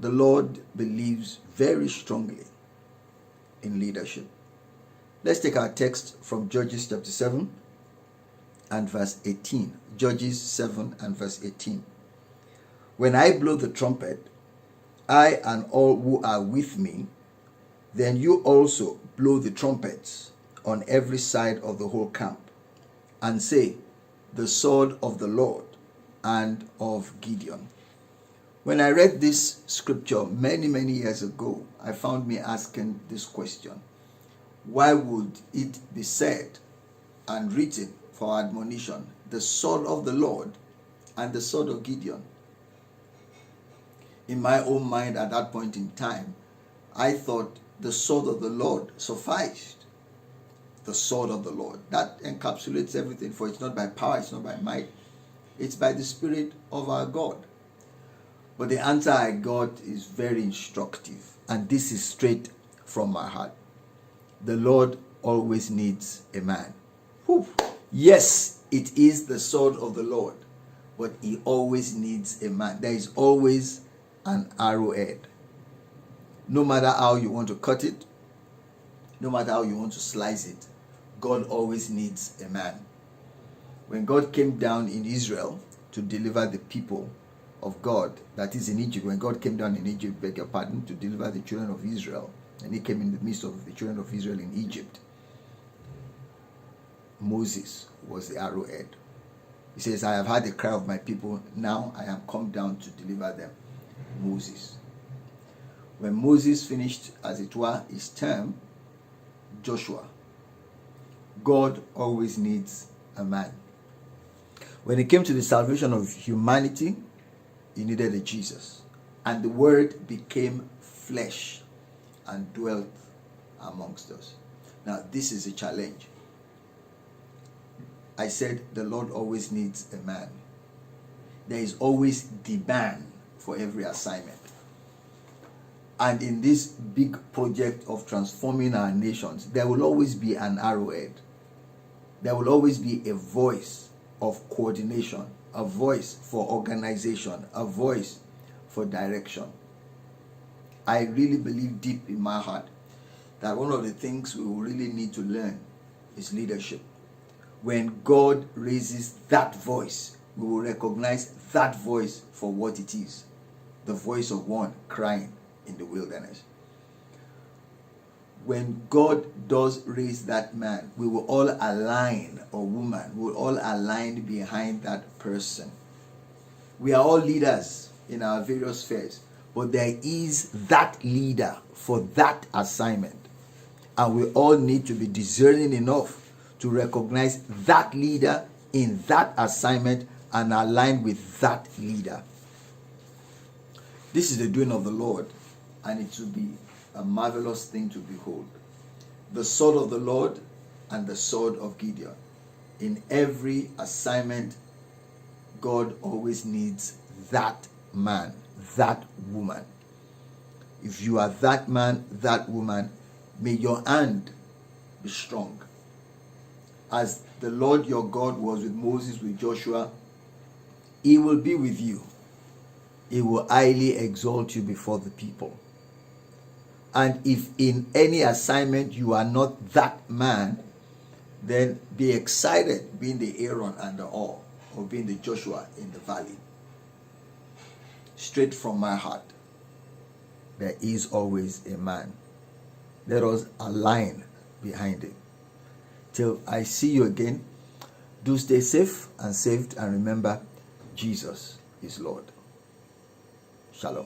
the Lord believes very strongly in leadership. Let's take our text from Judges chapter 7 and verse 18. Judges 7 and verse 18. When I blow the trumpet, I and all who are with me, then you also blow the trumpets on every side of the whole camp, and say, the sword of the Lord and of Gideon. When I read this scripture many years ago, I found me asking this question: why would it be said and written for admonition, the sword of the Lord and the sword of Gideon? In my own mind at that point in time, I thought the sword of the Lord sufficed. The sword of the Lord. That encapsulates everything, for it's not by power, it's not by might, it's by the Spirit of our God. But the answer I got is very instructive, and this is straight from my heart. The Lord always needs a man. Whew. Yes, it is the sword of the Lord, but he always needs a man. There is always an arrowhead. No matter how you want to cut it, no matter how you want to slice it, God always needs a man. When God came down in Israel to deliver the people of God, that is in Egypt, when God came down in Egypt, beg your pardon, to deliver the children of Israel, and he came in the midst of the children of Israel in Egypt, Moses was the arrowhead. He says, I have heard the cry of my people, now I am come down to deliver them. Moses. When Moses finished, as it were, his term, Joshua. God always needs a man. When it came to the salvation of humanity, he needed a Jesus. And the Word became flesh and dwelt amongst us. Now, this is a challenge. I said the Lord always needs a man. There is always the man for every assignment. And in this big project of transforming our nations, there will always be an arrowhead. There will always be a voice of coordination, a voice for organization, a voice for direction. I really believe deep in my heart that one of the things we will really need to learn is leadership. When God raises that voice, we will recognize that voice for what it is. The voice of one crying in the wilderness. When God does raise that man, we will all align, or woman, we will all align behind that person. We are all leaders in our various spheres, but there is that leader for that assignment. And we all need to be discerning enough to recognize that leader in that assignment and align with that leader. This is the doing of the Lord, and it will be a marvelous thing to behold. The sword of the Lord and the sword of Gideon. In every assignment, God always needs that man, that woman. If you are that man, that woman, may your hand be strong. As the Lord your God was with Moses, with Joshua, he will be with you. He will highly exalt you before the people. And if in any assignment you are not that man, then be excited being the Aaron and the Hur, or being the Joshua in the valley. Straight from my heart, there is always a man. Let us align behind him. Till I see you again, do stay safe and saved, and remember, Jesus is Lord. Shalom.